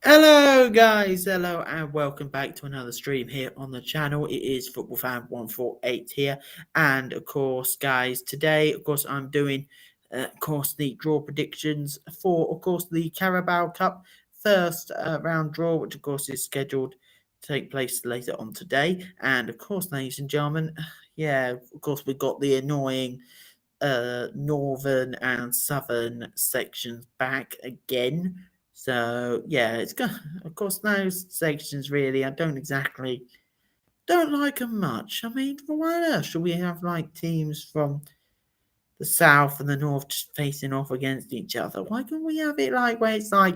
Hello guys, hello and welcome back to another stream here on the channel. It is Football Fan 148 here, and of course guys, today of course I'm doing the draw predictions for the Carabao Cup first round draw, which of course is scheduled to take place later on today. And of course, ladies and gentlemen, of course we've got the annoying northern and southern sections back again. So it's got, of course, those sections really I don't like them much. I mean, why on earth should we have like teams from the south and the north just facing off against each other? Why can't we have it like where it's like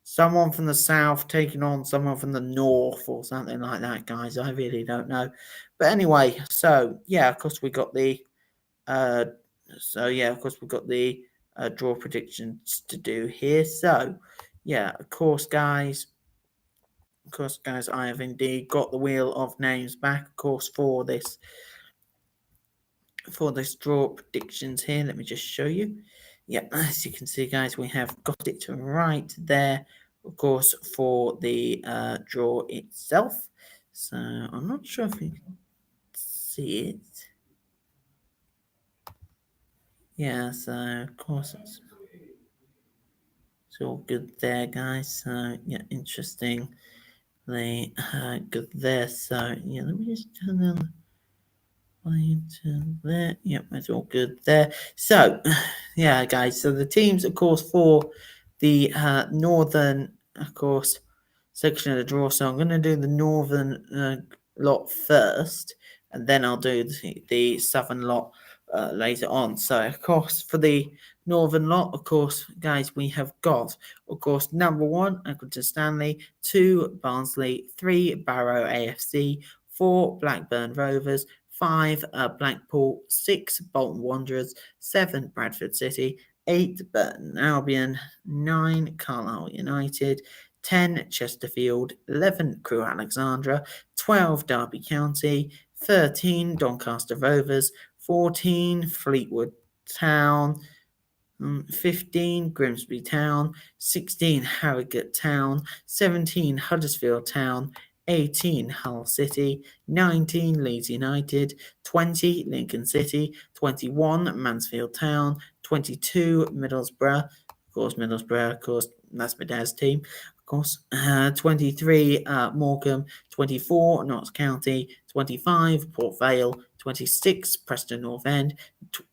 someone from the south taking on someone from the north or something like that, guys? I really don't know. But anyway, so of course we got the draw predictions to do here. So, guys, I have indeed got the wheel of names back, of course, for this draw predictions here. Let me just show you. As you can see, guys, we have got it right there, of course, for the draw itself. So I'm not sure if you can see it. So of course it's all good there, guys. So interestingly good there. So let me just turn on into there. It's all good there. So guys. So the teams, of course, for the northern, of course, section of the draw. So I'm going to do the northern lot first, and then I'll do the southern lot later on. So of course, for the northern lot, of course, guys, we have got, of course, number 1 Accrington Stanley, 2 Barnsley, 3 Barrow AFC, 4 Blackburn Rovers, 5 Blackpool, 6 Bolton Wanderers, 7 Bradford City, 8 Burton Albion, 9 Carlisle United, 10 Chesterfield, 11 Crewe Alexandra, 12 Derby County, 13 Doncaster Rovers, 14 Fleetwood Town, 15 Grimsby Town, 16 Harrogate Town, 17 Huddersfield Town, 18 Hull City, 19 Leeds United, 20 Lincoln City, 21 Mansfield Town, 22 Middlesbrough, that's my dad's team, 23 Morecambe, 24 Notts County, 25 Port Vale, 26 Preston North End,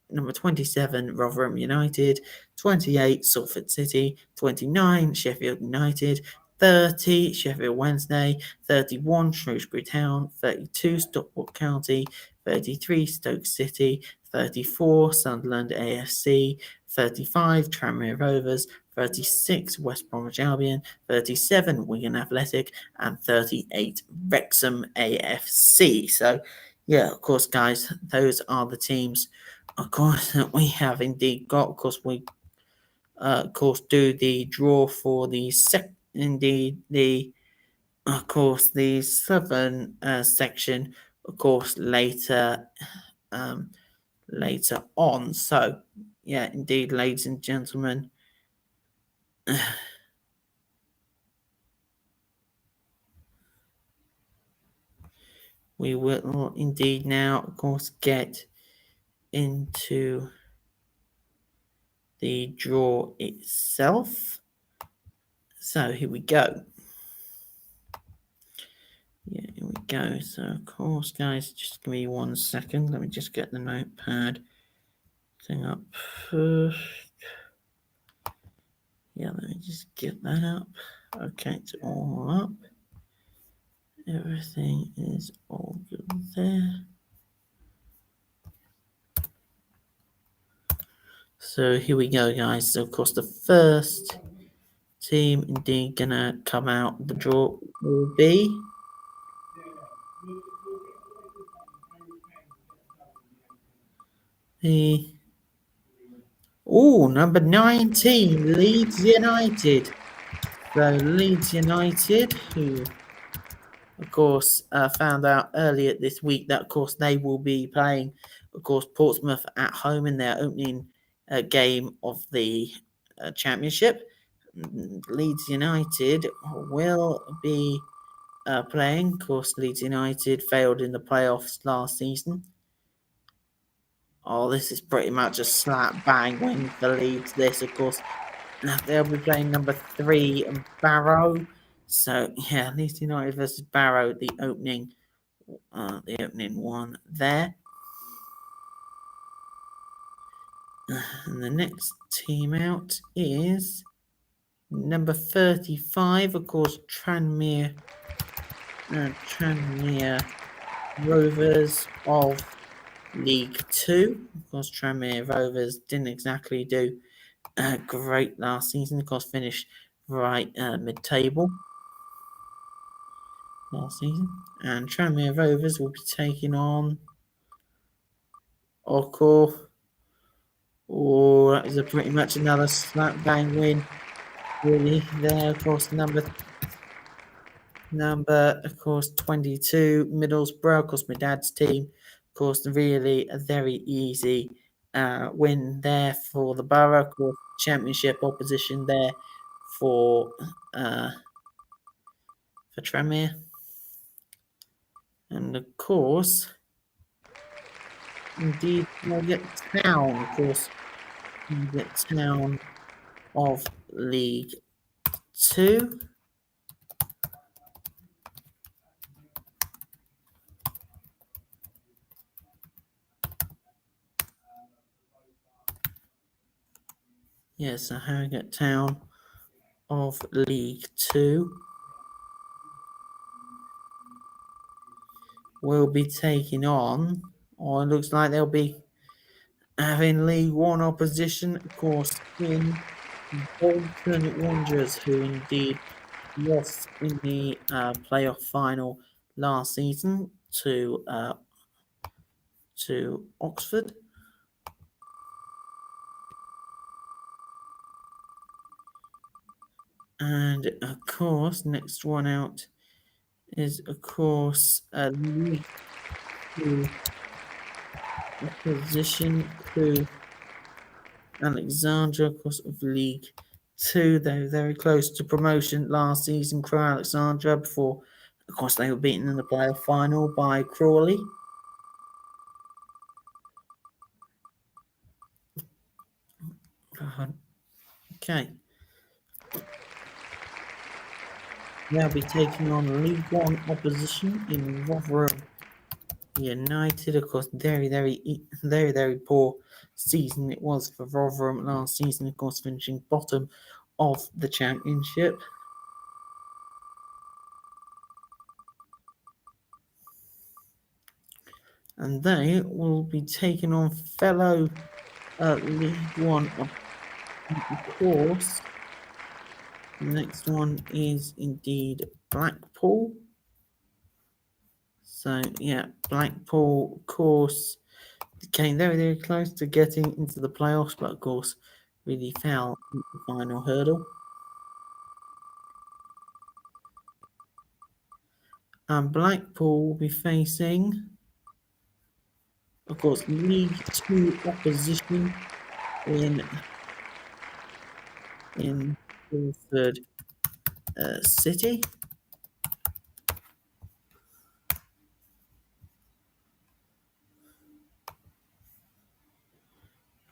number 27 Rotherham United, 28 Salford City, 29 Sheffield United, 30 Sheffield Wednesday, 31 Shrewsbury Town, 32 Stockport County, 33 Stoke City, 34 Sunderland AFC, 35 Tranmere Rovers, 36 West Bromwich Albion, 37 Wigan Athletic, and 38 Wrexham AFC. So, of course, guys, those are the teams, of course, that we have indeed got. Of course, we, do the draw for the the southern section, of course, later on. So, indeed, ladies and gentlemen. We will indeed now, of course, get into the draw itself. So here we go. Here we go. So, of course, guys, just give me 1 second. Let me just get the notepad thing up first. Let me just get that up. Okay, it's all up. Everything is all good there. So here we go, guys. So, of course, the first team indeed gonna come out the draw will be number 19, Leeds United. So Leeds United, who of course found out earlier this week that of course they will be playing, of course, Portsmouth at home in their opening game of the championship. Leeds United will be playing. Of course, Leeds United failed in the playoffs last season. Oh, this is pretty much a slap bang win for Leeds. This, of course, they'll be playing number 3, Barrow. So yeah, Leeds United versus Barrow, the opening one there. And the next team out is number 35, of course, Tranmere Rovers of League Two. Of course, Tranmere Rovers didn't exactly do great last season. Of course, finished right mid-table last season. And Tranmere Rovers will be taking on Orco. Oh, that is pretty much another slap bang win. Really, there, of course, number, of course, 22, Middlesbrough, of course, my dad's team. Of course, really a very easy win there for the Borough. Of course, championship opposition there for Tranmere. And, of course, indeed, we'll get Town, of course. We'll get Town of League Two. Yes, so Harrogate Town of League Two will be taking on, or it looks like they'll be having League One opposition, of course, in Bolton Wanderers, who indeed lost in the playoff final last season to Oxford. And of course, next one out is of course League Two opposition to Alexandra, of course, of League Two. They were very close to promotion last season, Crewe Alexandra, before, of course, they were beaten in the playoff final by Crawley. Okay. They'll be taking on League One opposition in Rotherham United. Of course, very, very poor season it was for Rotherham last season, of course, finishing bottom of the championship. And they will be taking on fellow League One, of course. The next one is indeed Blackpool. So yeah, Blackpool, of course, came very, very close to getting into the playoffs, but of course, really fell at the final hurdle. And Blackpool will be facing, of course, League Two opposition in Guildford City.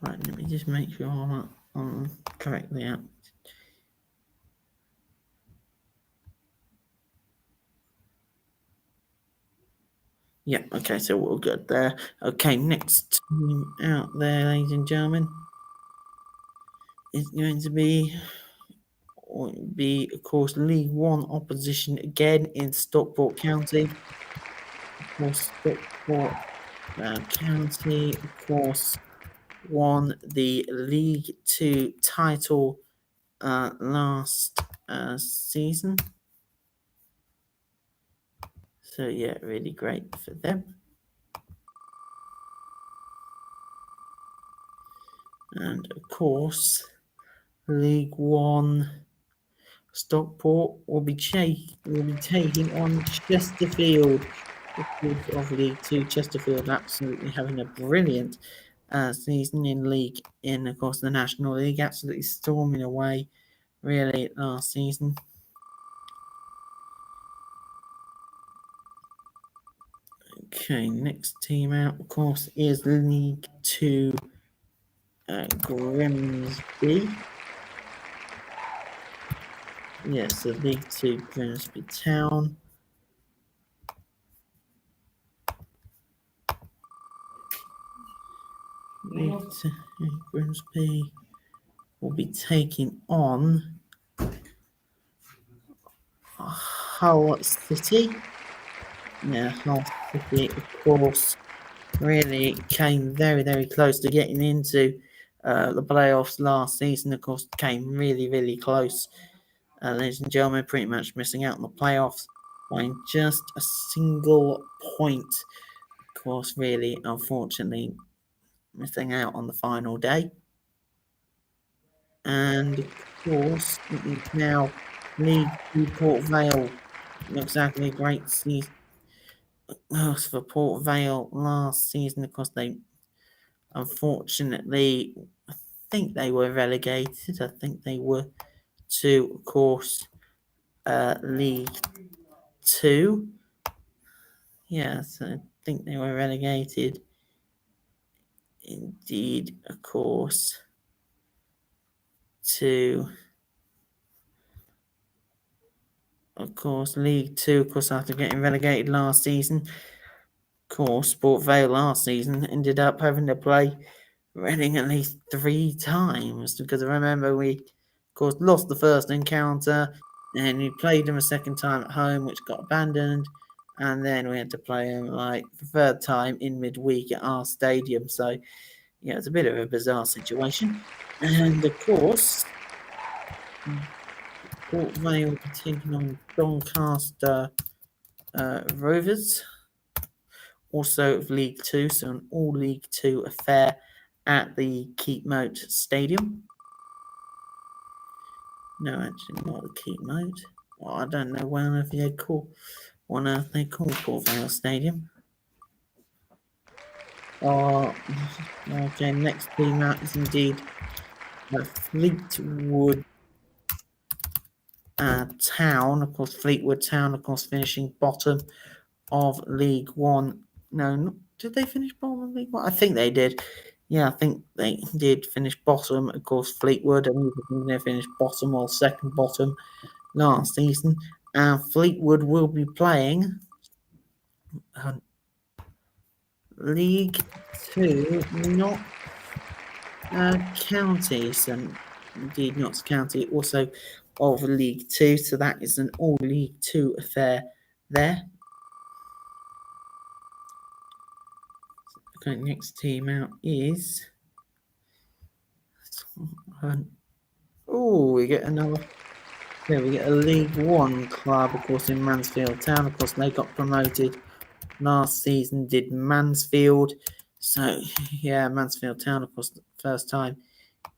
Right, let me just make sure I'm correctly out. Yeah, okay, so we're good there. Okay, next team out there, ladies and gentlemen, is going to be, of course, League One opposition again in Stockport County. Of course, Stockport County, of course, won the League Two title last season. So yeah, really great for them. And of course, League One Stockport will be taking on Chesterfield, of League Two. Chesterfield absolutely having a brilliant season in of course, the National League, absolutely storming away really last season. Okay, next team out, of course, is League 2 Grimsby. Yes, the League 2 Grimsby Town. League 2 Grimsby will be taking on Hull City. Yeah, Hull City, of course, really came very, very close to getting into the playoffs last season. Of course, came really, really close. Ladies and gentlemen, pretty much missing out on the playoffs by just a single point. Of course, really, unfortunately, missing out on the final day. And of course, it is now League 2 Port Vale. Not exactly a great season for Port Vale last season. Of course, they unfortunately, I think they were relegated. I think they were to, of course, League 2. Yes, I think they were relegated. Indeed, of course, to, of course, League 2, of course, after getting relegated last season. Of course, Port Vale last season ended up having to play Reading at least 3 times, because I remember we, of course, lost the first encounter, and we played them a second time at home, which got abandoned, and then we had to play them like the third time in midweek at our stadium. So, yeah, it's a bit of a bizarre situation. And of course, Port Vale will be taking on Doncaster Rovers, also of League 2, so an all League 2 affair at the Keepmoat Stadium. No, actually, not the Keepmoat. Well, I don't know what on earth they call Port Vale Stadium. Okay, next team out is indeed Fleetwood Town. Of course, Fleetwood Town, of course, finishing bottom of League 1. No, did they finish bottom of League 1? I think they did. Yeah, I think they did finish bottom. Of course, Fleetwood, I think they finished bottom or second bottom last season. And Fleetwood will be playing League 2, not counties, and indeed Notts County also of League 2, so that is an all League 2 affair there. Okay, next team out is we get another. Yeah, we get a League 1 club, of course, in Mansfield Town. Of course, they got promoted last season, did Mansfield. So, yeah, Mansfield Town, of course, the first time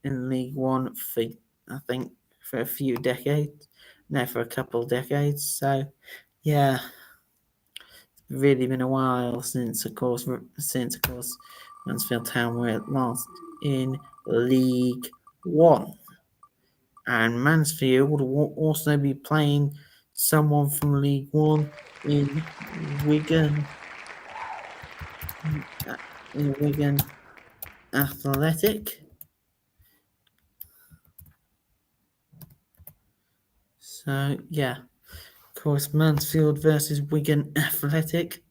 in League 1 for, I think, for a few decades. No, for a couple of decades. So, yeah, it's really been a while since, of course, Mansfield Town were at last in League 1. And Mansfield will also be playing someone from League 1 in Wigan. Wigan Athletic. So, yeah, of course, Mansfield versus Wigan Athletic.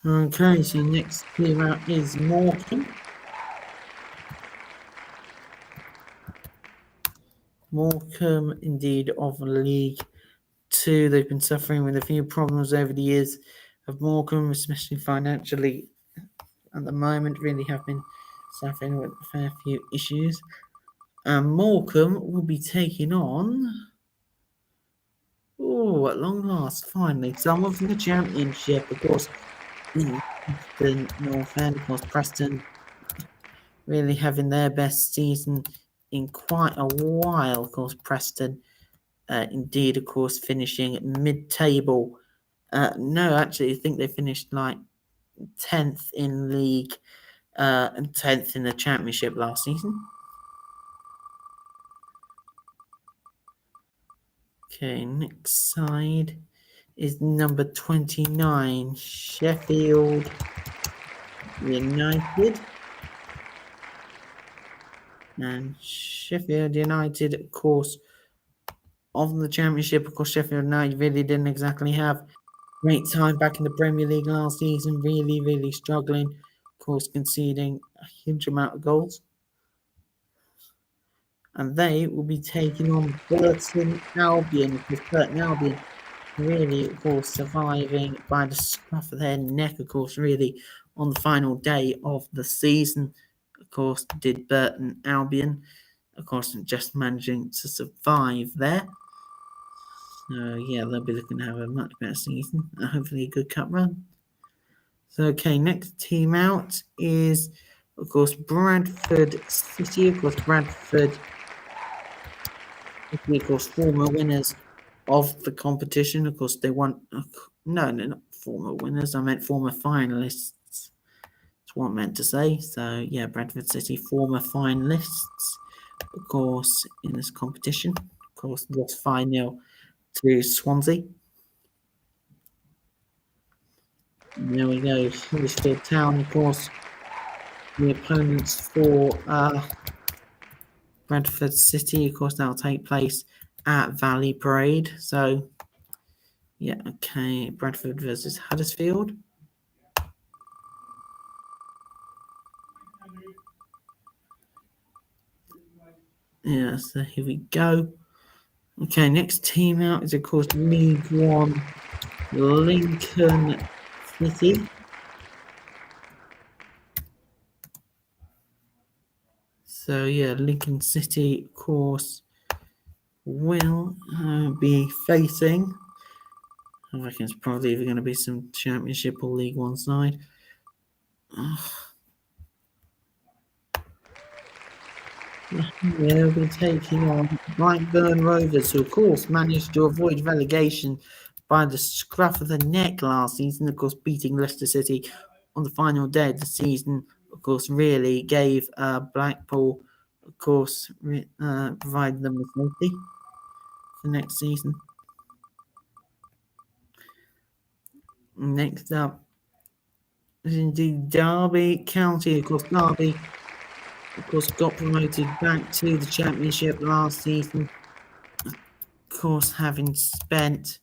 Okay, so next team out is Morecambe. Morecambe, indeed, of League 2. They've been suffering with a few problems over the years of Morecambe, especially financially at the moment, really have been suffering with a fair few issues. And Morecambe will be taking on, at long last, finally, someone from the Championship, of course, in the North End, of course, Preston really having their best season in quite a while. Of course, Preston indeed, of course, finishing mid-table. No, actually, I think they finished like 10th in league and 10th in the championship last season. Okay, next side is number 29, Sheffield United. And Sheffield United, of course, of the championship, of course, Sheffield United really didn't exactly have great time back in the Premier League last season, really struggling, of course, conceding a huge amount of goals. And they will be taking on Burton Albion, because Burton Albion really, of course, surviving by the scruff of their neck, of course, really, on the final day of the season, of course, did Burton Albion, of course, just managing to survive there. So, yeah, they'll be looking to have a much better season, and hopefully a good cup run. So, okay, next team out is, of course, Bradford City. Of course, Bradford City, of course, former winners of the competition. Of course, they won. No, not former winners. I meant former finalists. That's what I meant to say. So, yeah, Bradford City, former finalists, of course, in this competition. Of course, lost 5-0 to Swansea. And there we go. Huddersfield Town, of course, the opponents for Bradford City. Of course, that'll take place at Valley Parade. So, yeah, okay. Bradford versus Huddersfield. Yeah, so here we go. Okay, next team out is, of course, League One, Lincoln City. So, yeah, Lincoln City, of course, will be facing. I reckon it's probably either going to be some Championship or League One side. They'll be taking on Blackburn Rovers, who, of course, managed to avoid relegation by the scruff of the neck last season, of course, beating Leicester City on the final day of the season, of course, really gave Blackpool, of course, provided them with safety for next season. Next up is indeed Derby County. Of course, Derby, of course, got promoted back to the Championship last season. Of course, having spent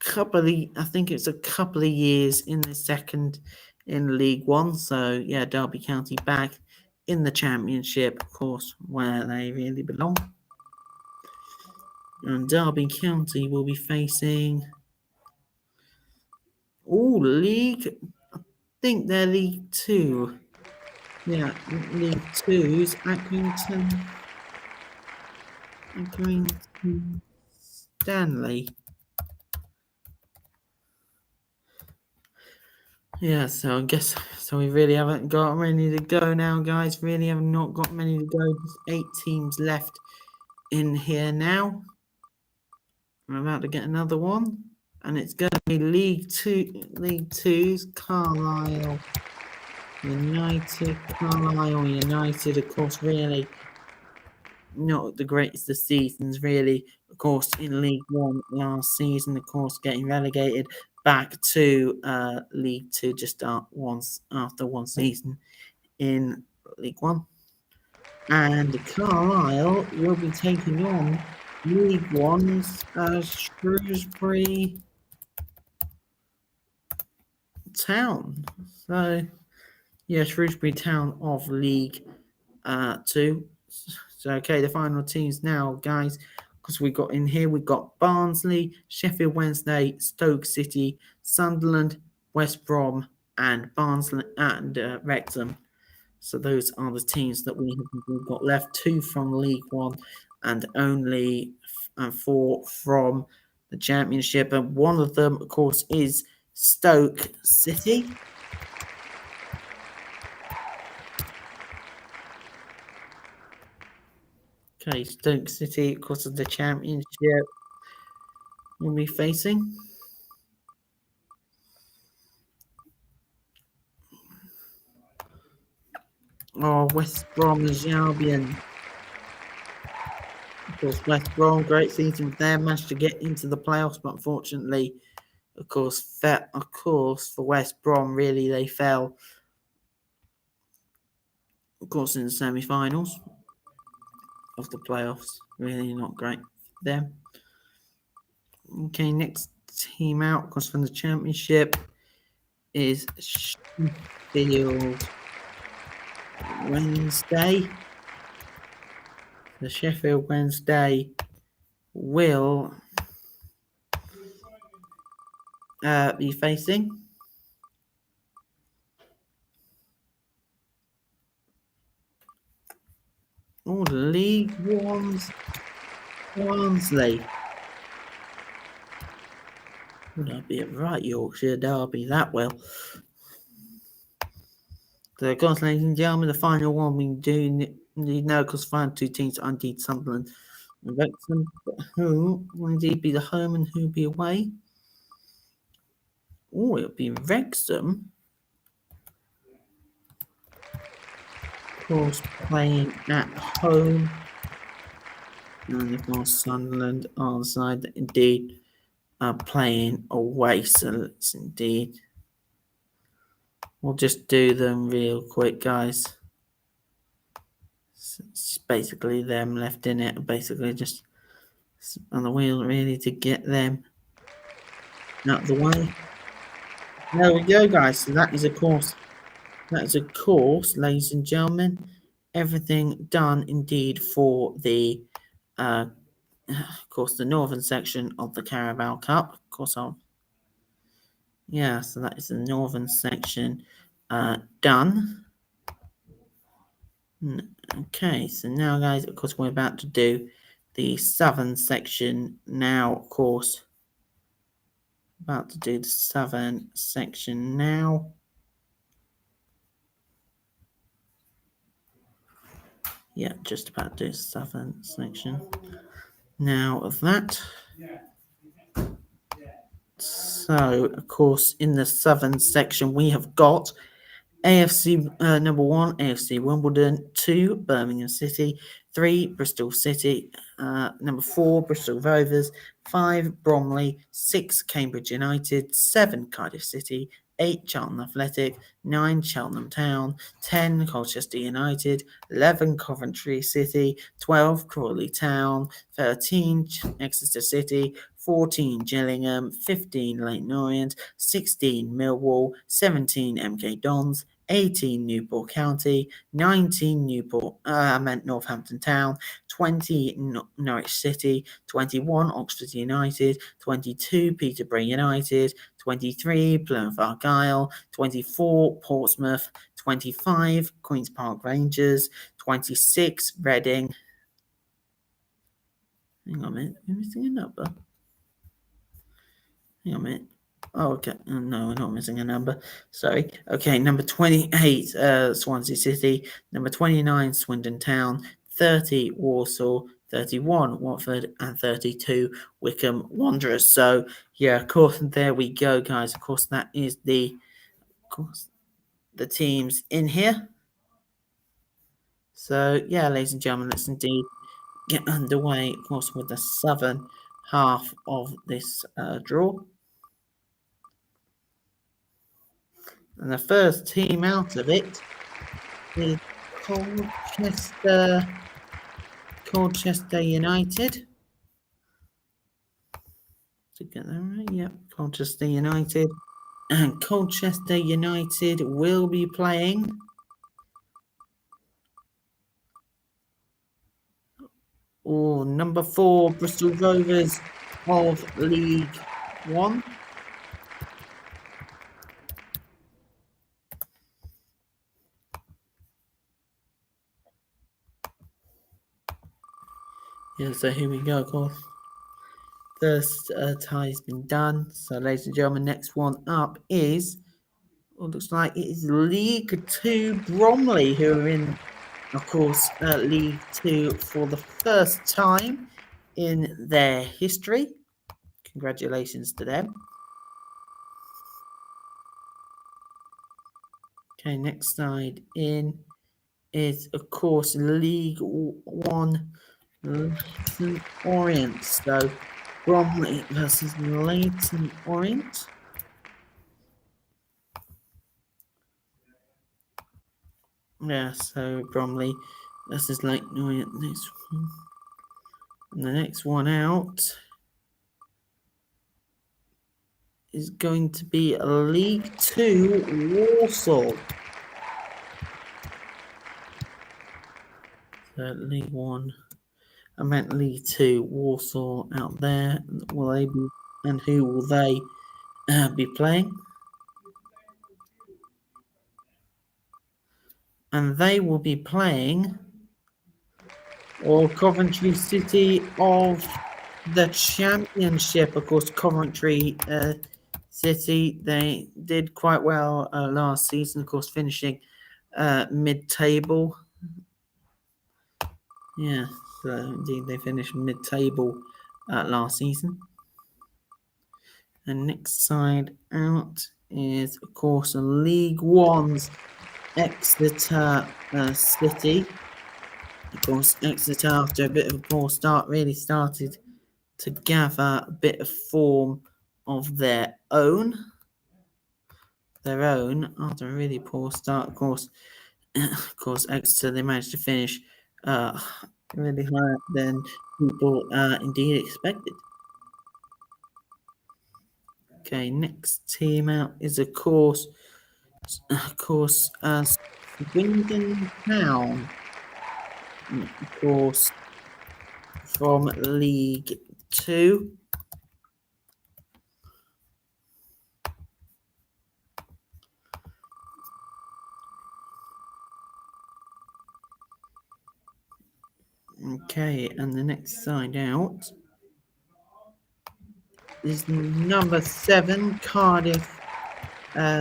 I think it's a couple of years in the second in League One. So, yeah, Derby County back in the Championship, of course, where they really belong. And Derby County will be facing League. I think they're League Two. Yeah, League Two's Accrington Stanley. Yeah, so I guess we really haven't got many to go now, guys. Really have not got many to go. Just 8 teams left in here now. I'm about to get another one, and it's going to be League Two's Carlisle United. Carlisle United, of course, really not the greatest of seasons, really. Of course, in League One last season, of course, getting relegated back to League Two just after one season in League One. And Carlisle will be taking on League One's Shrewsbury Town. So, yeah, Shrewsbury Town of League Two. So, okay, the final teams now, guys, because we've got Barnsley, Sheffield Wednesday, Stoke City, Sunderland, West Brom, and Barnsley and Wrexham. So those are the teams that we've got left. 2 from League One and only 4 from the Championship. And one of them, of course, is Stoke City. Okay, Stoke City, of course, of the Championship will be facing. Oh, West Bromwich Albion. Of course, West Brom, great season with them, managed to get into the playoffs, but unfortunately, of course, for West Brom, really, they fell, of course, in the semi-finals of the playoffs. Really not great for them. Okay, next team out, of course, from the Championship is Sheffield Wednesday. The Sheffield Wednesday will be facing League One's Barnsley. Would that be a right Yorkshire derby that well? So, of course, ladies and gentlemen, the final one we do need now, because final two teams are indeed Sunderland and Wrexham. But who will indeed be the home and who will be away? Oh, it'll be Wrexham. Of course, playing at home. And of course, Sunderland on the side that indeed are playing away. So let's indeed. We'll just do them real quick, guys. It's basically them left in it. Basically, just on the wheel, really, to get them out of the way. There we go, guys. So that is, of course, ladies and gentlemen, everything done indeed for the, of course, the northern section of the Carabao Cup. Of course, so that is the northern section done. Okay, so now, guys, of course, we're about to do the southern section now, of course. About to do the southern section now. Yeah, just about to do the southern section now of that. So, of course, in the southern section, we have got AFC number 1, AFC Wimbledon, 2, Birmingham City, 3, Bristol City, number 4, Bristol Rovers, 5, Bromley, 6, Cambridge United, 7, Cardiff City, 8, Charlton Athletic, 9, Cheltenham Town, 10, Colchester United, 11, Coventry City, 12, Crawley Town, 13, Exeter City, 14, Gillingham, 15, Leyton Orient, 16, Millwall, 17, MK Dons, 18, Newport County, 19, Northampton Town, 20, Norwich City, 21, Oxford United, 22, Peterborough United, 23, Plymouth Argyle, 24, Portsmouth, 25, Queen's Park Rangers, 26, Reading. Hang on a minute, we're missing a number. Hang on a minute. Oh, okay. No, we're not missing a number. Sorry. Okay, number 28, Swansea City. Number 29, Swindon Town. 30, Warsaw. 31, Watford. And 32, Wycombe Wanderers. So, yeah, of course, there we go, guys. Of course, that is the teams in here. So, yeah, ladies and gentlemen, let's indeed get underway, of course, with the southern half of this draw. And the first team out of it is Colchester United. To get that right, yep, Colchester United. And Colchester United will be playing number 4, Bristol Rovers of League One. Yeah, so here we go, of course. First tie's been done. So, ladies and gentlemen, next one up is, looks like it is League 2 Bromley, who are in of course, League Two for the first time in their history. Congratulations to them. Okay, next side in is, of course, League One Leighton Orient. So, Bromley versus Leighton Orient. Yeah, so Bromley versus Leighton Orient. Next one. And the next one out is going to be League Two Warsaw. So League One. I meant League Two Warsaw out there. Will they be, and who will they be playing? And they will be playing Coventry City of the Championship. Of course, Coventry City, they did quite well last season, of course, finishing mid-table. Yeah, so indeed they finished mid-table last season. And next side out is, of course, League One's Exeter City. Of course, Exeter, after a bit of a poor start, really started to gather a bit of form of their own. After a really poor start, of course, Exeter, they managed to finish really higher than people indeed expected. Okay, next team out is, of course, Swindon Town. Of course, from League Two. Okay, and the next side out is number 7, Cardiff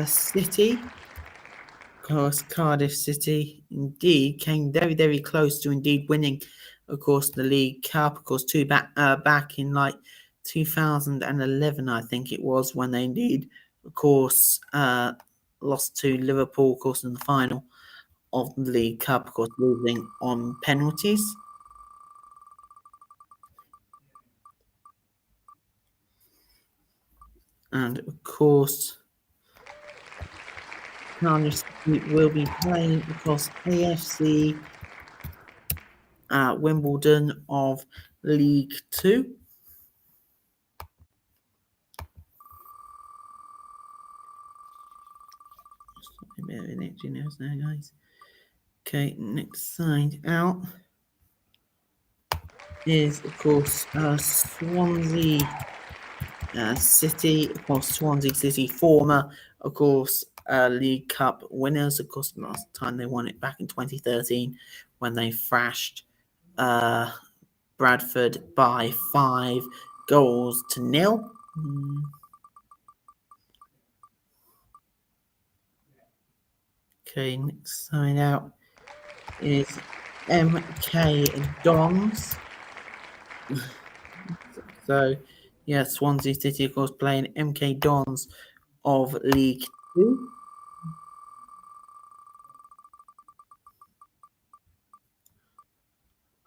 City. Of course, Cardiff City indeed came very, very close to indeed winning, of course, the League Cup. Of course, back in like 2011, I think it was, when they indeed, of course, lost to Liverpool, of course, in the final of the League Cup, of course, losing on penalties. And of course, Cardiff will be playing, of course, AFC Wimbledon of League Two. A bit of an itchy nose there, guys. Okay, next side out is, of course, Swansea City. Of course, Swansea City, former, of course, League Cup winners. Of course, the last time they won it back in 2013 when they thrashed Bradford by 5-0. Okay, next side out is MK Dons. So, yeah, Swansea City, of course, playing MK Dons of League Two.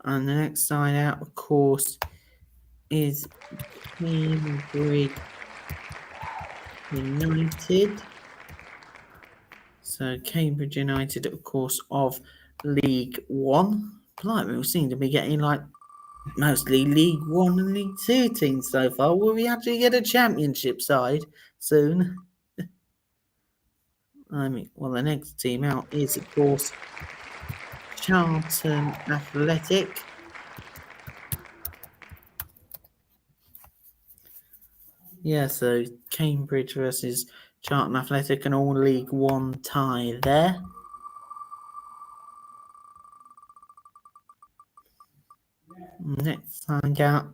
And the next side out, of course, is Cambridge United. So Cambridge United, of course, of League One. Blimey, we seem to be getting like mostly League One and League Two teams so far. Will we actually get a championship side soon? Well, the next team out is, of course, Charlton Athletic. Yeah, so Cambridge versus Charlton Athletic, an all League One tie there. Next side out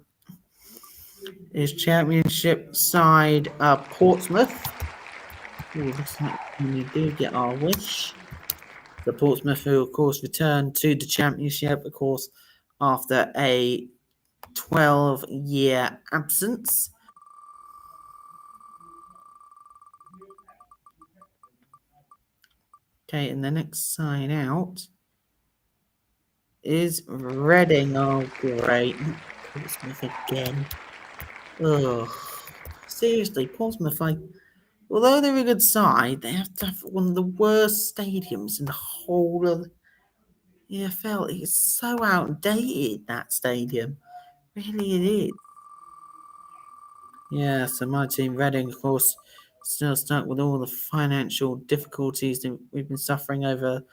is Championship side Portsmouth. Looks like we do get our wish. So The Portsmouth, who of course returned to the Championship, of course, after a 12-year absence. Okay, and the next side out is Reading. Oh, great. Portsmouth again. Ugh. Seriously, Portsmouth, although they're a good side, they have to have one of the worst stadiums in the whole of the EFL. It's so outdated, that stadium. Really, it is. Yeah, so my team, Reading, of course, still stuck with all the financial difficulties that we've been suffering over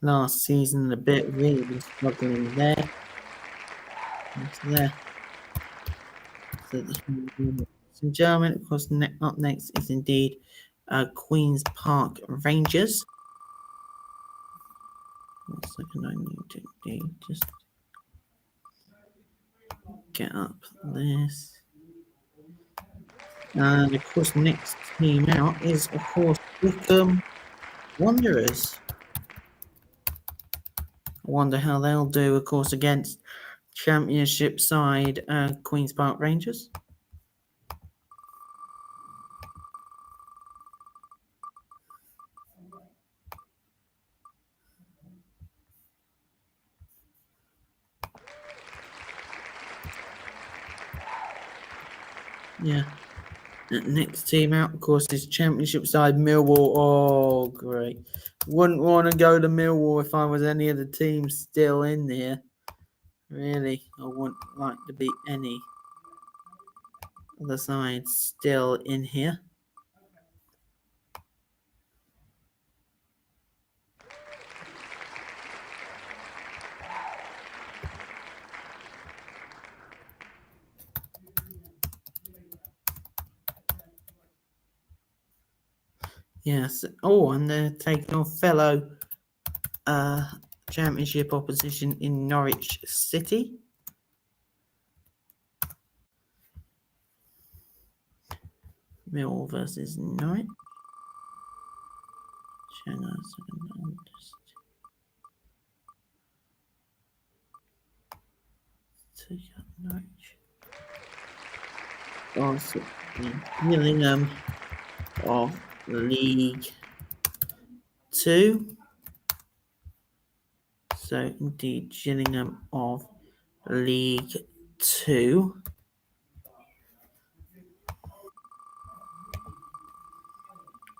last season a bit. Really been struggling there. There. So in German, of course, up next is indeed Queen's Park Rangers. 1 second, I need to just get up this. And of course, next team out is, of course, Wycombe Wanderers. I wonder how they'll do, of course, against Championship side Queen's Park Rangers. Yeah. Next team out, of course, is Championship side Millwall. Oh, great. Wouldn't want to go to Millwall if I was any of the teams still in there. Really, I wouldn't like to be any of the sides still in here. Yes. Oh, and they're taking on fellow Championship opposition in Norwich City. Millwall versus Norwich. Hang on a second. I'll just take up Norwich. Also, Gillingham of League 2. So, indeed, Gillingham of League 2.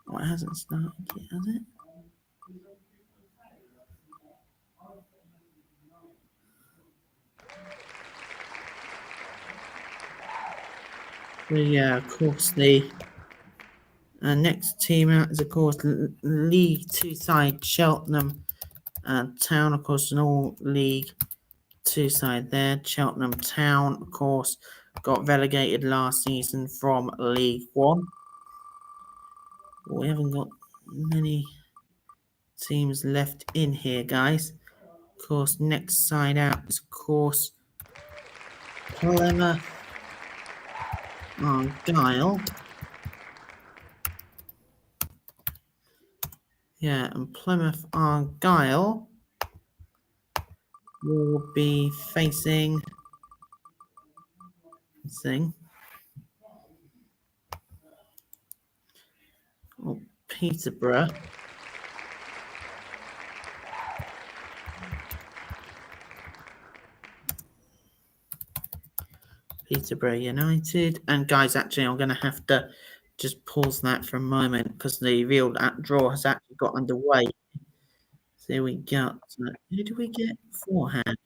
Oh, it hasn't started yet, has it? So, yeah, of course, the next team out is, of course, League 2 side Cheltenham Town, of course, an all League 2 side there. Cheltenham Town, of course, got relegated last season from League 1. We haven't got many teams left in here, guys. Of course, next side out is, of course, Plymouth Argyle. Yeah, and Plymouth Argyle will be facing Peterborough. Peterborough United. And guys, actually, I'm going to have to just pause that for a moment because the real draw has actually got underway. So here we go. So who do we get beforehand?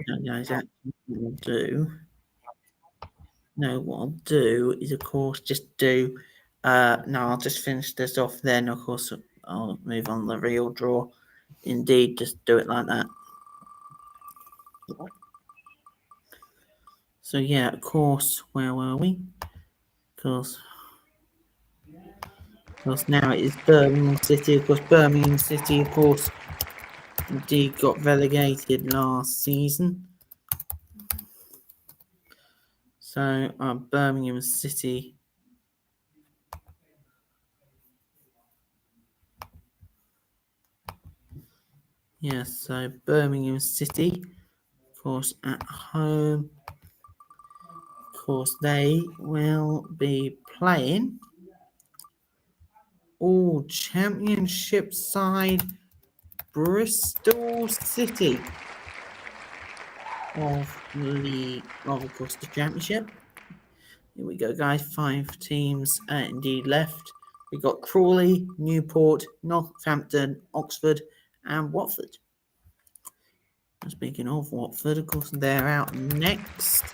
No, guys, actually, what I'll do is, of course, just do. No, I'll just finish this off. Then, of course, I'll move on the real draw. Indeed, just do it like that. So yeah, of course, where were we? Of course, now it is Birmingham City. Of course, Birmingham City, of course, indeed got relegated last season. So Birmingham City. Yes, so Birmingham City, of course, at home. Of course, they will be playing all championship side Bristol City of course, the championship. Here we go, guys. 5 teams indeed left. We got Crawley, Newport, Northampton, Oxford, and Watford. Speaking of Watford, of course, they're out next.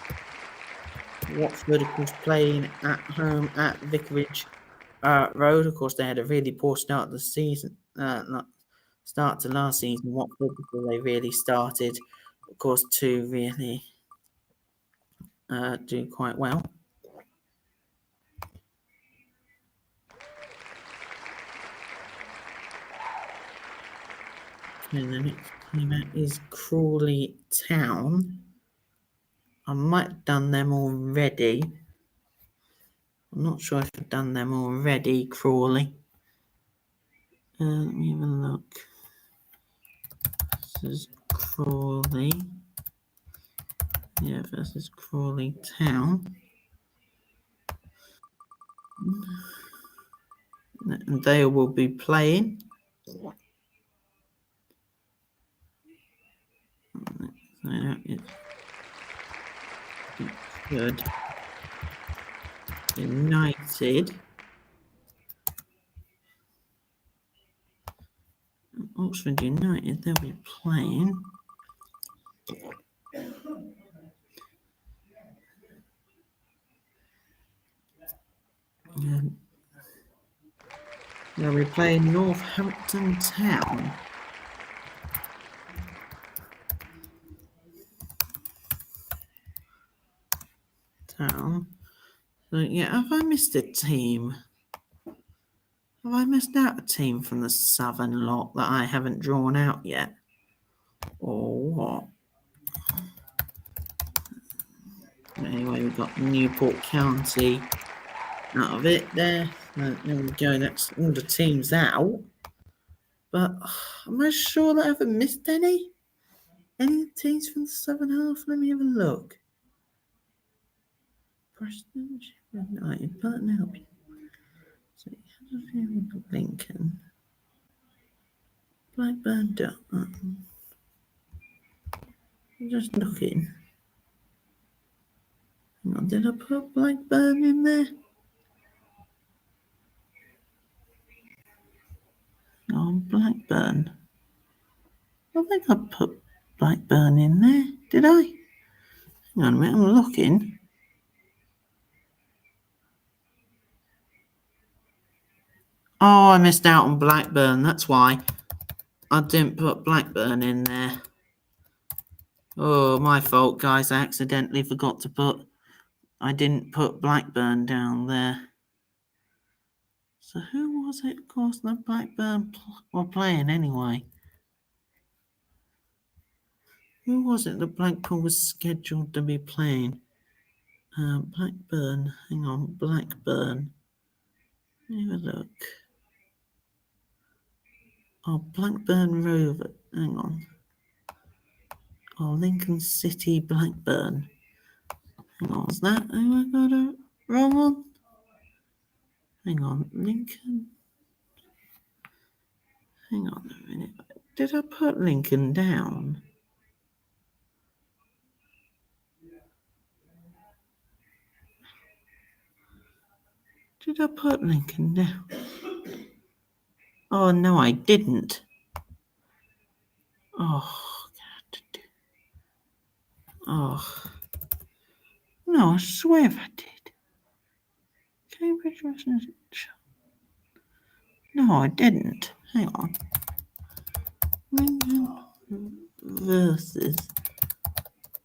Watford, of course, playing at home at Vicarage Road. Of course, they had a really poor start to the season. Start to last season, Watford, before they really started, of course, to really do quite well. And the next team out is Crawley Town. I might have done them already. I'm not sure if I've done them already, Crawley. Let me have a look. This is Crawley. Yeah, versus Crawley Town. And they will be playing. It's good. United. Oxford United, they'll be playing. They'll be playing Northampton Town. So, yeah, have I missed a team? Have I missed out a team from the southern lot that I haven't drawn out yet? Or what? Anyway, we've got Newport County out of it there. There we go, that's all the teams out. But am I sure that I haven't missed any? Any teams from the southern half? Let me have a look. Preston, United, Burton Albion. So Lincoln. Blackburn, Dutton. Just looking. Hang on, did I put Blackburn in there? Oh, Blackburn. I think I put Blackburn in there. Did I? Hang on a minute, I'm looking. Oh, I missed out on Blackburn. That's why I didn't put Blackburn in there. Oh, my fault, guys. I accidentally forgot to put... I didn't put Blackburn down there. So who was it, of course, that Blackburn were playing anyway? Who was it that Blackpool was scheduled to be playing? Blackburn. Hang on, Blackburn. Let me have a look. Oh, Blackburn Rover. Hang on. Oh, Lincoln City, Blackburn. Hang on, is that who I got a wrong one? Hang on, Lincoln. Hang on a minute. Did I put Lincoln down? Did I put Lincoln down? Oh, no, I didn't. Oh, God. Oh. No, I swear I did. Cambridge Residential. No, I didn't. Hang on. Lincoln versus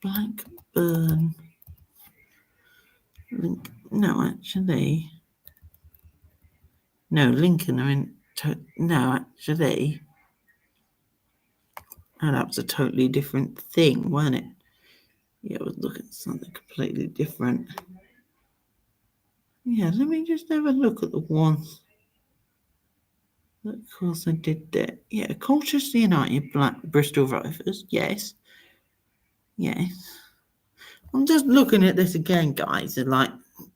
Blackburn. No, actually. No, Lincoln are in... no, actually. Oh, that was a totally different thing, wasn't it? Yeah, I was looking at something completely different. Yeah, let me just have a look at the ones. Of course, I did that. Yeah, Colchester United, Bristol Rovers. Yes, yes. I'm just looking at this again, guys. And like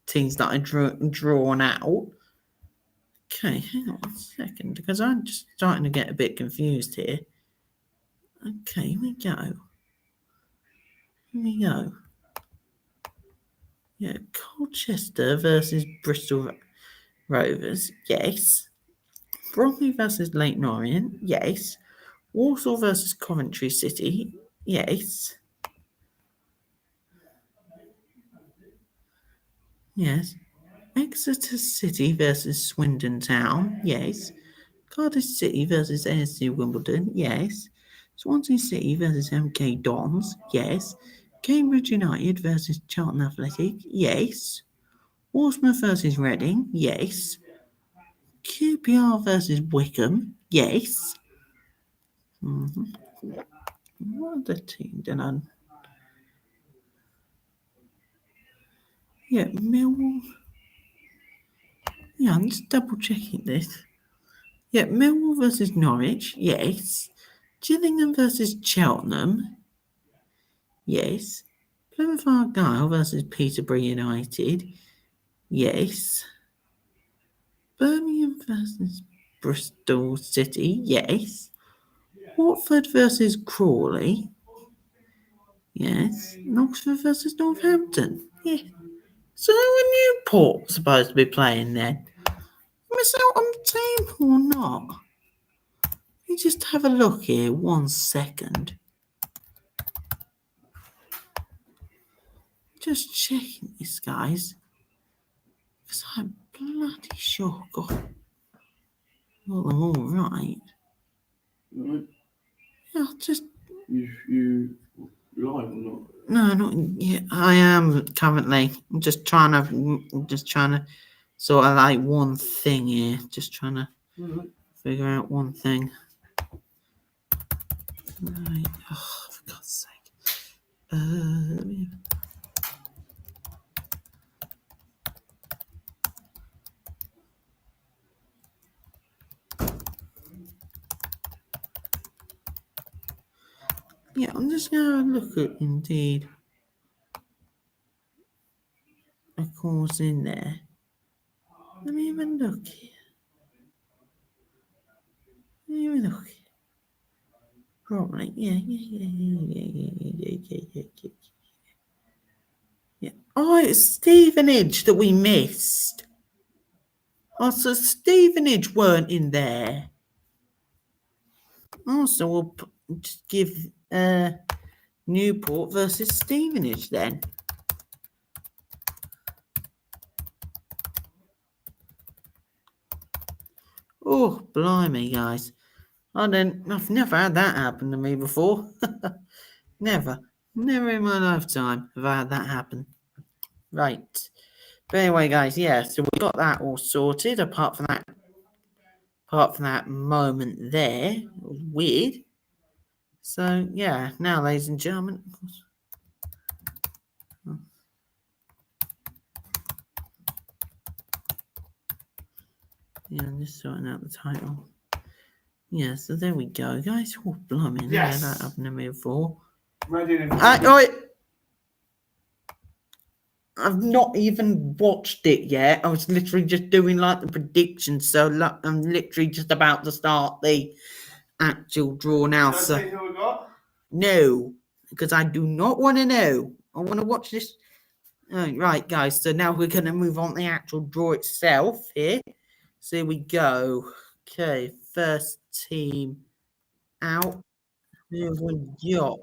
teams that I drawn out. Okay, hang on a second, because I'm just starting to get a bit confused here. Okay, here we go. Here we go. Yeah, Colchester versus Bristol Rovers. Yes. Bromley versus Leighton Orient. Yes. Walsall versus Coventry City. Yes. Yes. Exeter City versus Swindon Town. Yes. Cardiff City versus ASC Wimbledon. Yes. Swansea City versus MK Dons. Yes. Cambridge United versus Charlton Athletic. Yes. Portsmouth versus Reading. Yes. QPR versus Wickham. Yes. What other team did I? Yeah, Millwall. Yeah, I'm just double checking this. Yeah, Millwall versus Norwich. Yes. Gillingham versus Cheltenham. Yes. Plymouth Argyle versus Peterborough United. Yes. Birmingham versus Bristol City. Yes. Watford versus Crawley. Yes. And Oxford versus Northampton. Yeah. So are Newport supposed to be playing then? Miss out on the team or not? Let me just have a look here. 1 second. Just checking this, guys. Because I'm bloody sure I got them all right. Right. Yeah, just. You live or not? No, not yet. I am currently. I'm just trying to sort of like one thing here. Just trying to figure out one thing. Right. Oh, for God's sake. Let me. Yeah, I'm just going to look at Indeed. Of course, in there. Let me even look here. Let me even look here. Probably. Yeah. Oh, it's Stevenage that we missed. Oh, so Stevenage weren't in there. Oh, so we'll just give Newport versus Stevenage then. Oh, blimey, guys. I've never had that happen to me before. Never. Never in my lifetime have I had that happen. Right. But anyway, guys, yeah, so we got that all sorted, apart from that moment there. It was weird. So yeah, now ladies and gentlemen. Yeah, I'm just sorting out the title. Yeah, so there we go, guys. Oh, blimey, yes. That happened to me before. I've not even watched it yet. I was literally just doing like the predictions, so I'm literally just about to start the actual draw now. Can I so see who we got? No, because I do not want to know. I want to watch this. Right, guys. So now we're going to move on to the actual draw itself here. So here we go. Okay, first team out. Who have we got?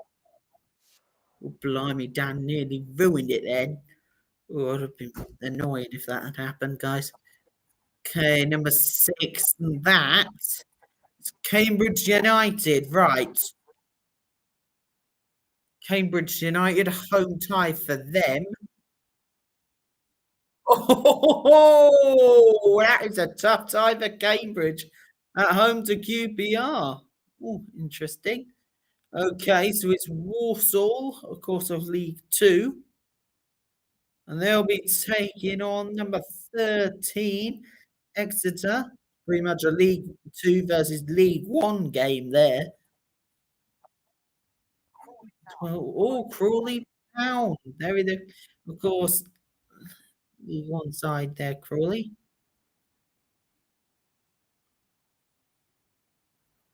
Oh, blimey, Dan nearly ruined it then. Oh, I'd have been annoyed if that had happened, guys. Okay, number 6. It's Cambridge United, right. Cambridge United, home tie for them. Oh, that is a tough tie for Cambridge at home to QPR. Oh, interesting. Okay, so it's Walsall, of course, of League Two, and they'll be taking on number 13, Exeter. Pretty much a League Two versus League One game there. Well, oh, Crawley Town. There we go. Of course, League One side there, Crawley.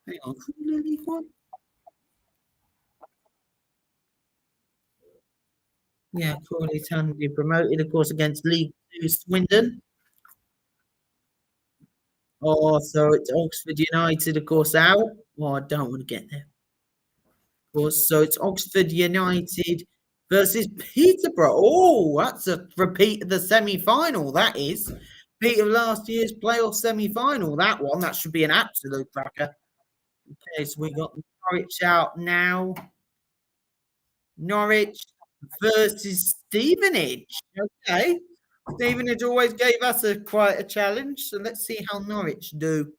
Hang on, Crawley League One? Yeah, Crawley Town will be promoted, of course, against League Two Swindon. Oh, so it's Oxford United, of course, out. Oh, I don't want to get there. Of course, so it's Oxford United versus Peterborough. Oh, that's a repeat of the semi-final. That is. Repeat of last year's playoff semi-final. That one, that should be an absolute cracker. Okay, so we got Norwich out now. Norwich versus Stevenage. Okay. Stevenage always gave us quite a challenge. So let's see how Norwich do.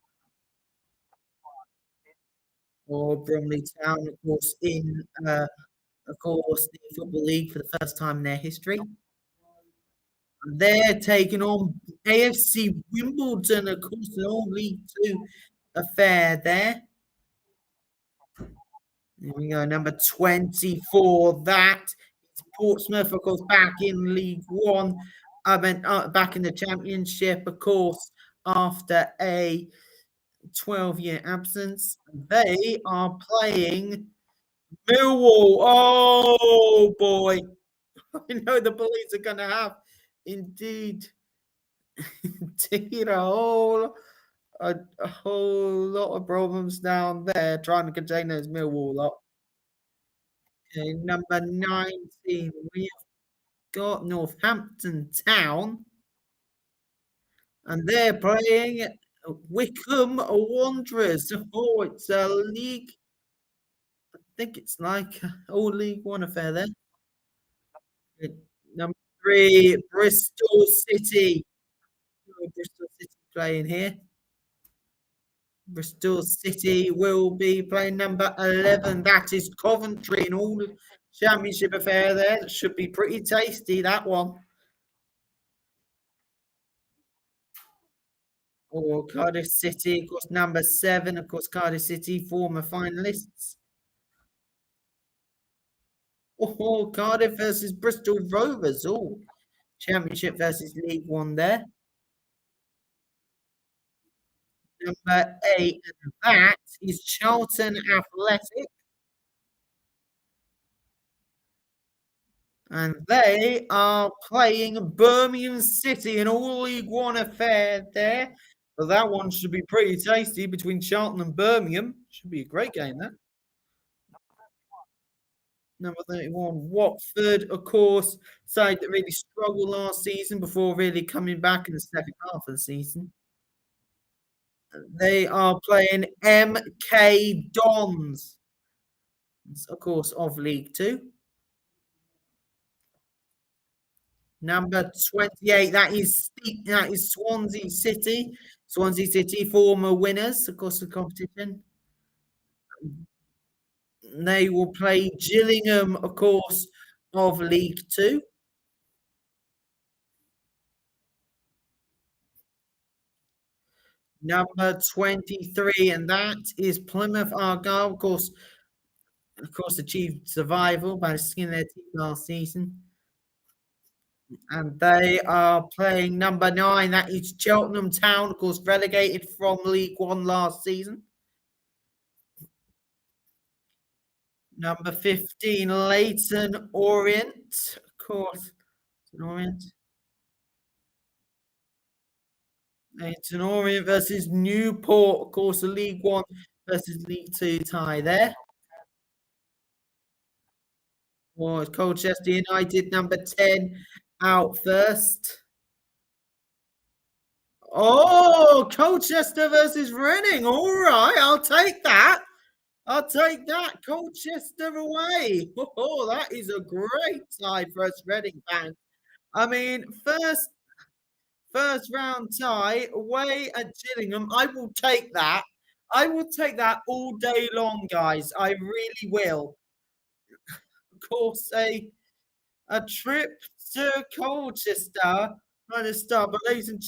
Or Bromley Town, of course, of course, the Football League for the first time in their history. They're taking on AFC Wimbledon, of course, an all League Two affair there. There we go, number 24. That is Portsmouth, of course, back in League One. I meant back in the Championship, of course, after a 12-year absence. They are playing Millwall. Oh boy. I know the police are going to have indeed, indeed a whole lot of problems down there trying to contain those Millwall lot. Okay, number 19, we've got Northampton Town, and they're playing Wickham Wanderers. Oh, it's a league. I think it's like all League One affair there. Number 3, Bristol City. Bristol City playing here. Bristol City will be playing number 11. That is Coventry in all the championship affair there. That should be pretty tasty, that one. Or Cardiff City, of course, number 7. Of course, Cardiff City, former finalists. Oh, Cardiff versus Bristol Rovers. Oh, championship versus League One there. Number 8, and that is Charlton Athletic. And they are playing Birmingham City, an all League One affair there. So that one should be pretty tasty between Charlton and Birmingham. Should be a great game, that. Number 31, Watford, of course, side that really struggled last season before really coming back in the second half of the season. They are playing MK Dons, of course, of League Two. Number 28, that is Swansea City. Swansea City, former winners, of course, of the competition. They will play Gillingham, of course, of League Two. Number 23, and that is Plymouth Argyle, of course, achieved survival by skinning their teeth last season. And they are playing number 9. That is Cheltenham Town, of course, relegated from League One last season. Number 15, Leighton Orient, of course. Orient. Leighton Orient versus Newport, of course, a League One versus League Two tie there. Or Colchester United, number 10, out first. Oh, Colchester versus Reading. All right, I'll take that. I'll take that. Colchester away. Oh, that is a great tie for us Reading fans. I mean, first round tie away at Gillingham. I will take that. I will take that all day long, guys. I really will. Of course, a trip to Colchester at the start, but ladies and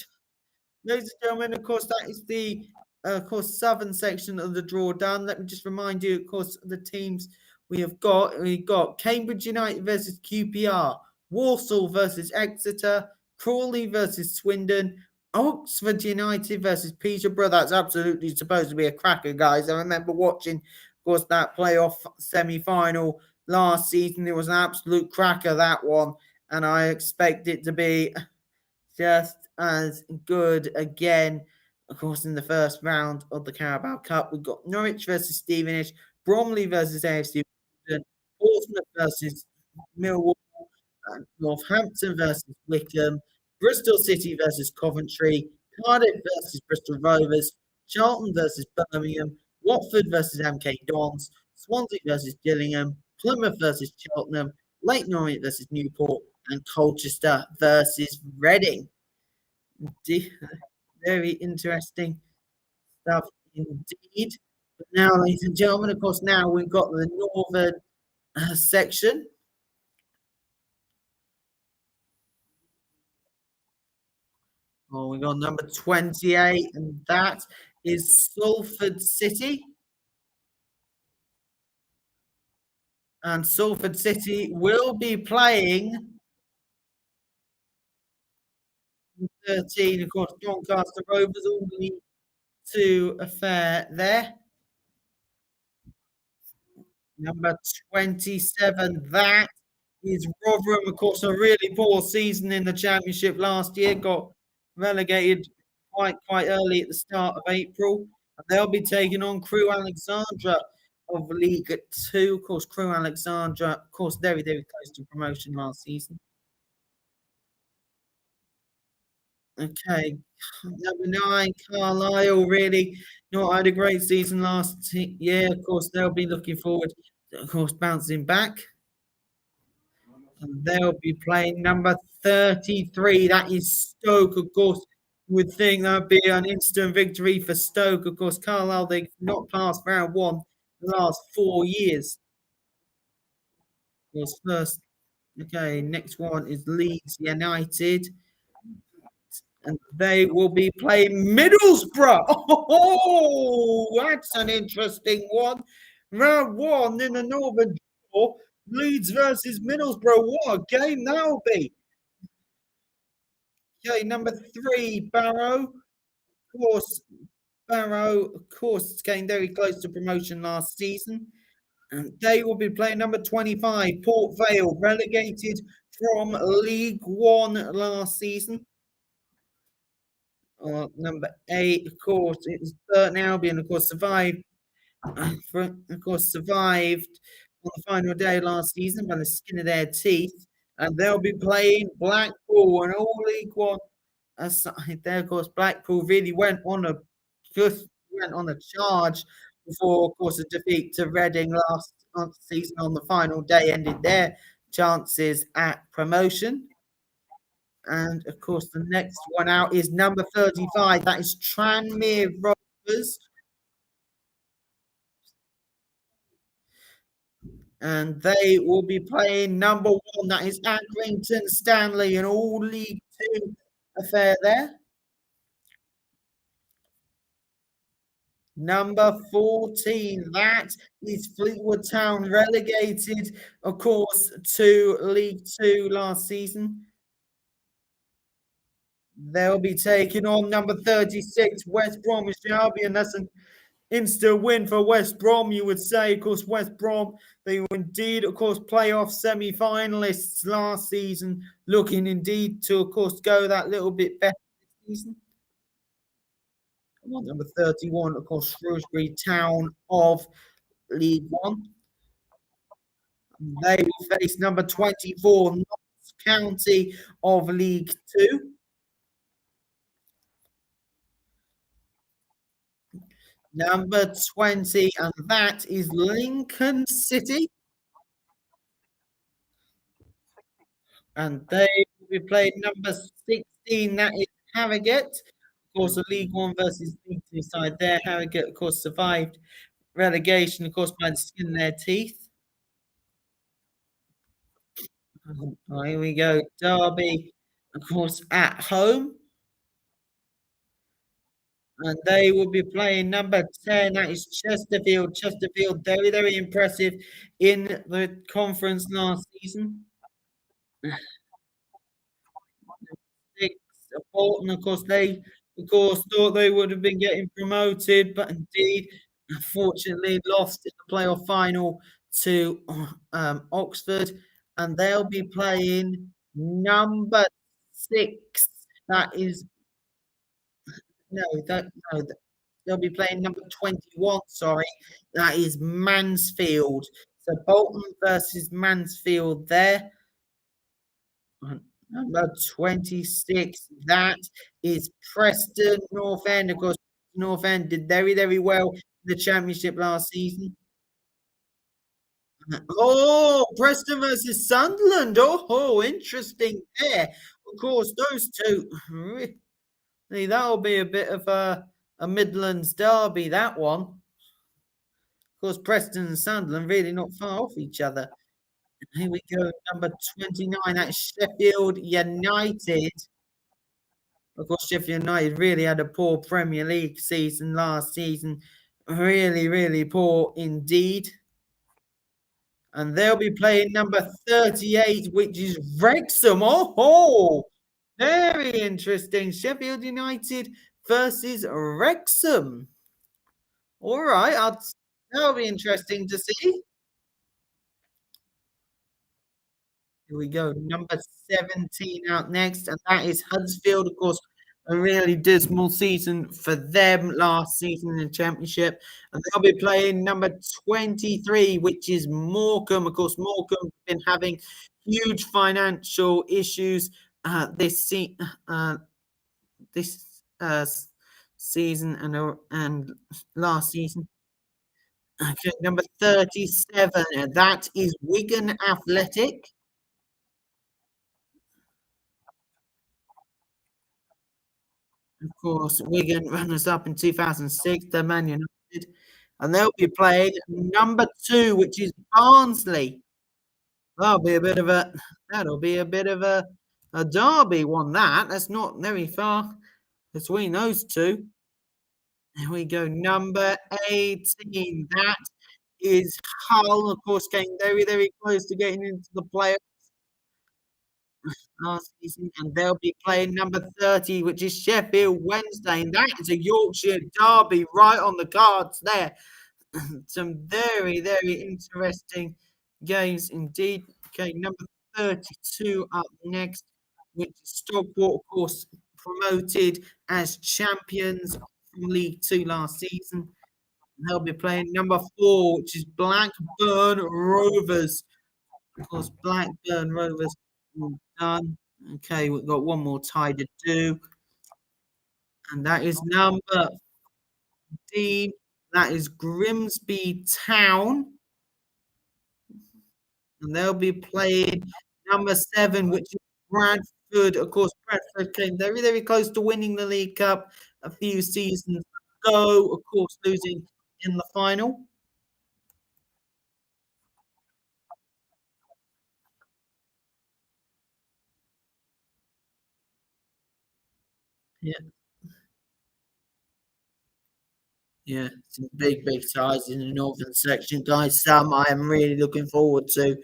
gentlemen, of course, that is the of course southern section of the draw done. Let me just remind you, of course, the teams we have got. We've got Cambridge United versus QPR, Walsall versus Exeter, Crawley versus Swindon, Oxford United versus Peterborough. That's absolutely supposed to be a cracker, guys. I remember watching, of course, that playoff semi-final last season. It was an absolute cracker, that one, and I expect it to be just as good again. Of course, in the first round of the Carabao Cup, we've got Norwich versus Stevenage, Bromley versus AFC Wimbledon, Portsmouth versus Millwall, Northampton versus Wickham, Bristol City versus Coventry, Cardiff versus Bristol Rovers, Charlton versus Birmingham, Watford versus MK Dons, Swansea versus Gillingham, Plymouth versus Cheltenham, Leyton Orient versus Newport, and Colchester versus Reading. Very interesting stuff indeed. But now, ladies and gentlemen, of course, now we've got the northern section. Oh, we got number 28, and that is Salford City. And Salford City will be playing 13, of course, Doncaster Rovers, all the to affair there. Number 27, that is Rotherham. Of course, a really poor season in the Championship last year, got relegated quite early at the start of April. And they'll be taking on Crew Alexandra of League Two. Of course, Crew Alexandra, of course, very close to promotion last season. Okay, number 9, Carlisle, really not had a great season last year. Of course, they'll be looking forward to, of course, bouncing back. And they'll be playing number 33. That is Stoke, of course. You would think that would be an instant victory for Stoke. Of course, Carlisle, they've not passed round one the last 4 years. Of course, first, okay, next one is Leeds United. And they will be playing Middlesbrough. Oh, that's an interesting one. Round one in the Northern Draw, Leeds versus Middlesbrough. What a game that'll be. Okay, number 3, Barrow. Of course, Barrow, of course, it's getting very close to promotion last season. And they will be playing number 25, Port Vale, relegated from League One last season. Number 8, of course, it was Burton Albion, of course, survived on the final day last season by the skin of their teeth, and they'll be playing Blackpool, and all League One aside there. Of course, Blackpool really went on a charge before, of course, a defeat to Reading last season on the final day ended their chances at promotion. And of course, the next one out is number 35. That is Tranmere Rovers. And they will be playing number 1. That is Accrington Stanley, an all League Two affair there. Number 14, that is Fleetwood Town, relegated, of course, to League Two last season. They'll be taking on number 36, West Bromwich Albion. That's an instant win for West Brom, you would say. Of course, West Brom, they were indeed, of course, playoff semi-finalists last season, looking indeed to, of course, go that little bit better this season. Number 31, of course, Shrewsbury Town of League One. They will face number 24, Notts County of League Two. Number 20, and that is Lincoln City. And they will be playing number 16, that is Harrogate. course, a League One versus League Two side there. Harrogate, of course, survived relegation, of course, by the skin of their teeth. Here we go. Derby, of course, at home. And they will be playing number 10. That is Chesterfield. Chesterfield, very, very impressive in the conference last season. Six, Bolton, of course, they, of course, thought they would have been getting promoted, but indeed, unfortunately, lost in the playoff final to Oxford. And they'll be playing number 6. That is no, they'll be playing number 21. Sorry, that is Mansfield. So Bolton versus Mansfield there. Number 26, that is Preston North End. Of course, North End did very, very well in the championship last season. Oh, Preston versus Sunderland. Oh, interesting there. Of course, those two. That'll be a bit of a Midlands derby, that one. Of course, Preston and Sunderland really not far off each other. Here we go, number 29, that's Sheffield United. Of course, Sheffield United really had a poor Premier League season last season. Really, really poor indeed. And they'll be playing number 38, which is Wrexham. Oh, very interesting. Sheffield United versus Wrexham. All right, that'll be interesting to see. Here we go. Number 17 out next, and that is Huddersfield. Of course, a really dismal season for them last season in the Championship. And they'll be playing number 23, which is Morecambe. Of course, Morecambe have been having huge financial issues this season and last season. Okay, number 37, that is Wigan Athletic. Of course, Wigan runners up in 2006, they're Man United, and they'll be playing number 2, which is Barnsley. That'll be a bit of a derby one. That's not very far between those two. There we go, number 18. That is Hull, of course, getting very, very close to getting into the playoffs last season, and they'll be playing number 30, which is Sheffield Wednesday, and that is a Yorkshire derby right on the cards there. Some very, very interesting games indeed. Okay, number 32 up next, which is Stockport, of course, promoted as champions from League Two last season. They'll be playing number 4, which is Blackburn Rovers. Of course, Blackburn Rovers all done. Okay, we've got one more tie to do. And that is number 15. That is Grimsby Town. And they'll be playing number 7, which is Bradford. Of course, Bradford came very, very close to winning the League Cup a few seasons ago. Of course, losing in the final. Yeah. Yeah, some big, big ties in the northern section, guys. Some I am really looking forward to.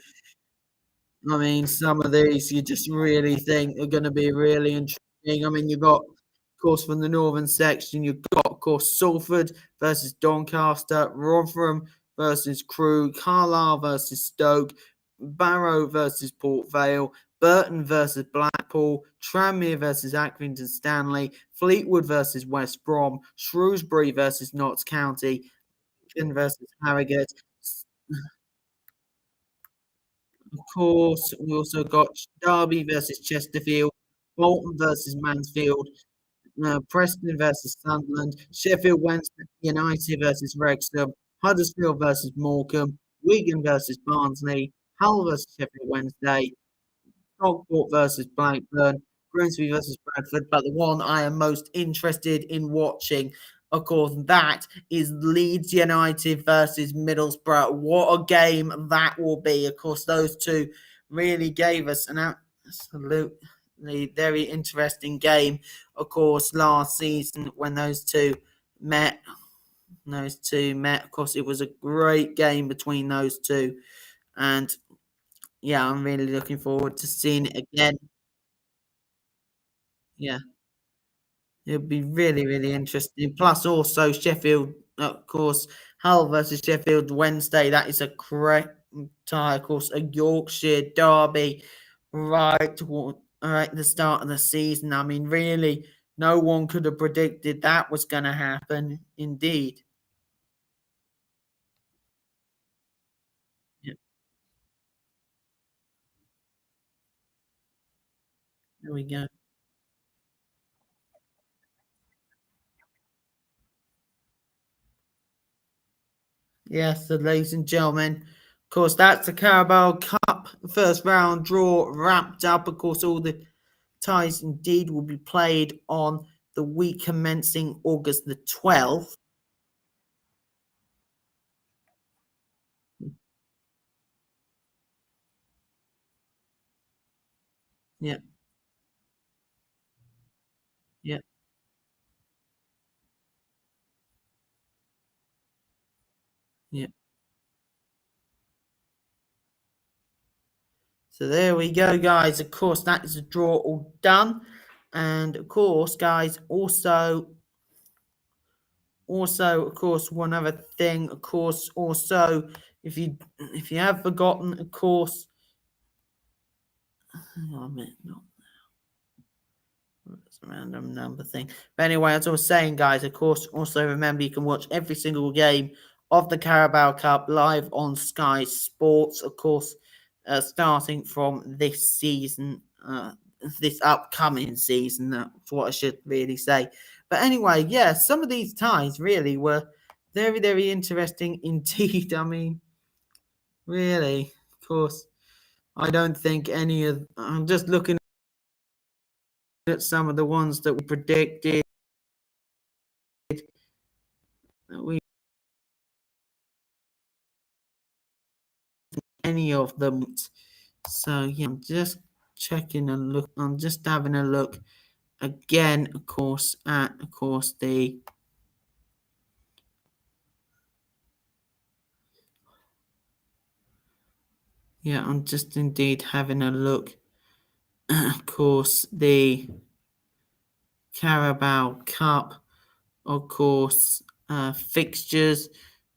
I mean, some of these you just really think are going to be really interesting. I mean, you've got, of course, from the northern section, you've got, of course, Salford versus Doncaster, Rotherham versus Crewe, Carlisle versus Stoke, Barrow versus Port Vale, Burton versus Blackpool, Tranmere versus Accrington Stanley, Fleetwood versus West Brom, Shrewsbury versus Notts County, Lincoln versus Harrogate. Of course, we also got Derby versus Chesterfield, Bolton versus Mansfield, Preston versus Sunderland, Sheffield Wednesday United versus Wrexham, Huddersfield versus Morecambe, Wigan versus Barnsley, Hull versus Sheffield Wednesday, Stockport versus Blackburn, Grimsby versus Bradford, but the one I am most interested in watching, of course, that is Leeds United versus Middlesbrough. What a game that will be. Of course, those two really gave us an absolutely very interesting game, of course, last season when those two met. Of course, it was a great game between those two. And yeah, I'm really looking forward to seeing it again. Yeah. It'll be really, really interesting. Plus, also Sheffield, of course, Hull versus Sheffield Wednesday. That is a correct tie, of course, a Yorkshire derby, right at the start of the season. I mean, really, no one could have predicted that was going to happen. Indeed. Yeah, there we go. Yes, so ladies and gentlemen, of course, that's the Carabao Cup first round draw wrapped up. Of course, all the ties indeed will be played on the week commencing August the 12th. Yeah, yeah, yeah. So there we go, guys. Of course, that is a draw all done. And of course, guys, also, of course, one other thing, of course, also, if you have forgotten, of course, hang on a minute, no, it's a random number thing. But anyway, as I was saying, guys, of course, also remember you can watch every single game of the Carabao Cup live on Sky Sports, of course, starting from this season, this upcoming season. That's what I should really say. But anyway, yeah, some of these ties really were very, very interesting indeed. I mean, really, of course, I don't think any of. I'm just looking at some of the ones that we predicted. We any of them. So yeah, I'm just checking and look. I'm just having a look again, of course, at of course the yeah. I'm just indeed having a look. Of course, the Carabao Cup, of course, fixtures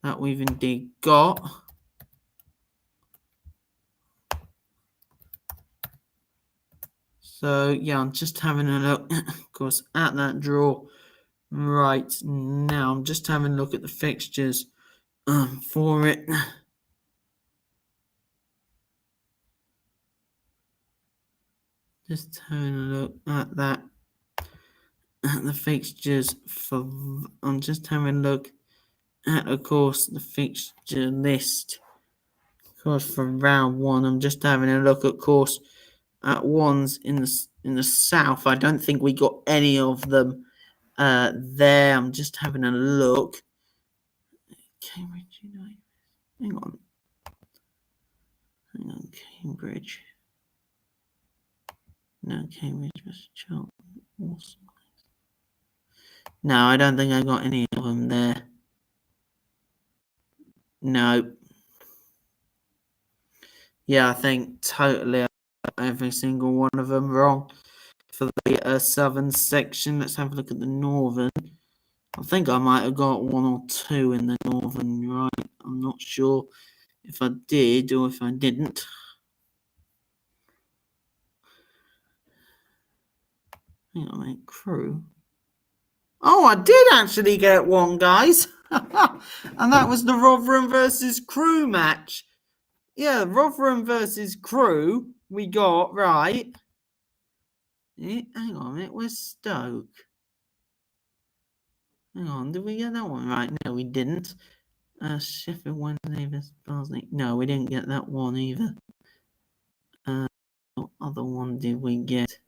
that we've indeed got. So yeah, I'm just having a look, of course, at that draw right now. I'm just having a look at the fixtures for it. Just having a look at that, at the fixtures for. I'm just having a look at, of course, the fixture list. Of course, for round one, I'm just having a look, of course, at ones in the south. I don't think we got any of them there. I'm just having a look. Cambridge United. Hang on, Cambridge. No, Cambridge was Charlton. Awesome. No, I don't think I got any of them there. No. Yeah, I think totally every single one of them wrong for the southern section. Let's have a look at the northern. I think I might have got one or two in the northern, right? I'm not sure if I did or if I didn't. Hang on, mate. Crew. Oh, I did actually get one, guys. And that was the Rotherham versus Crew match. Yeah, Rotherham versus Crew. We got, right. Hang on a minute. Where's Stoke? Hang on. Did we get that one right? No, we didn't. Sheffield Wednesday versus Barnsley. No, we didn't get that one either. What other one did we get?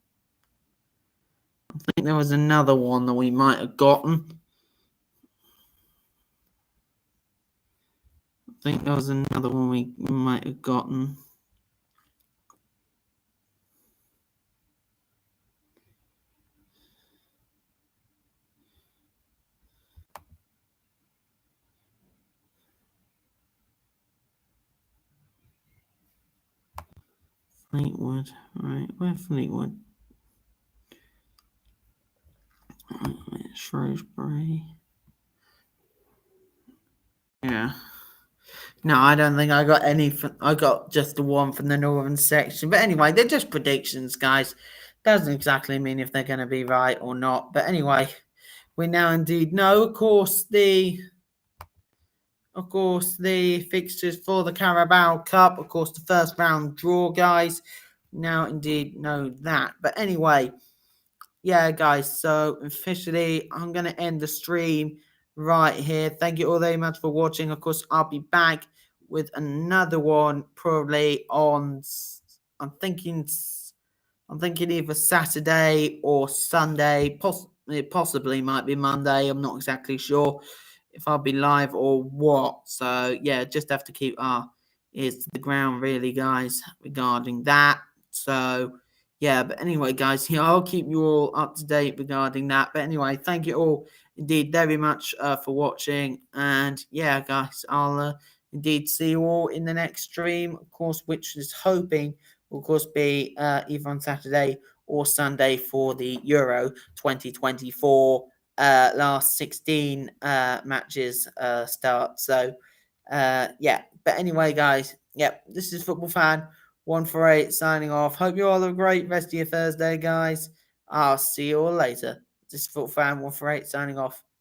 I think there was another one that we might have gotten. I think there was another one we might have gotten. Fleetwood, right? Where Fleetwood? Shrewsbury. Yeah. No, I don't think I got any. I got just the one from the northern section. But anyway, they're just predictions, guys. Doesn't exactly mean if they're going to be right or not. But anyway, we now indeed know. Of course, the fixtures for the Carabao Cup. Of course, the first round draw, guys. Now indeed know that. But anyway, yeah, guys. So officially, I'm going to end the stream right here. Thank you all very much for watching. Of course, I'll be back with another one probably on. I'm thinking. I'm thinking either Saturday or Sunday. It possibly might be Monday. I'm not exactly sure if I'll be live or what. So yeah, just have to keep our ears to the ground, really, guys, regarding that. So yeah, but anyway, guys, yeah, I'll keep you all up to date regarding that. But anyway, thank you all indeed very much for watching. And yeah, guys, I'll indeed see you all in the next stream, of course, which is hoping will, of course, be either on Saturday or Sunday for the Euro 2024 last 16 matches start. So, yeah. But anyway, guys, yep, this is Football Fan 148 signing off. Hope you all have a great rest of your Thursday, guys. I'll see you all later. This is Football Fan 148 signing off.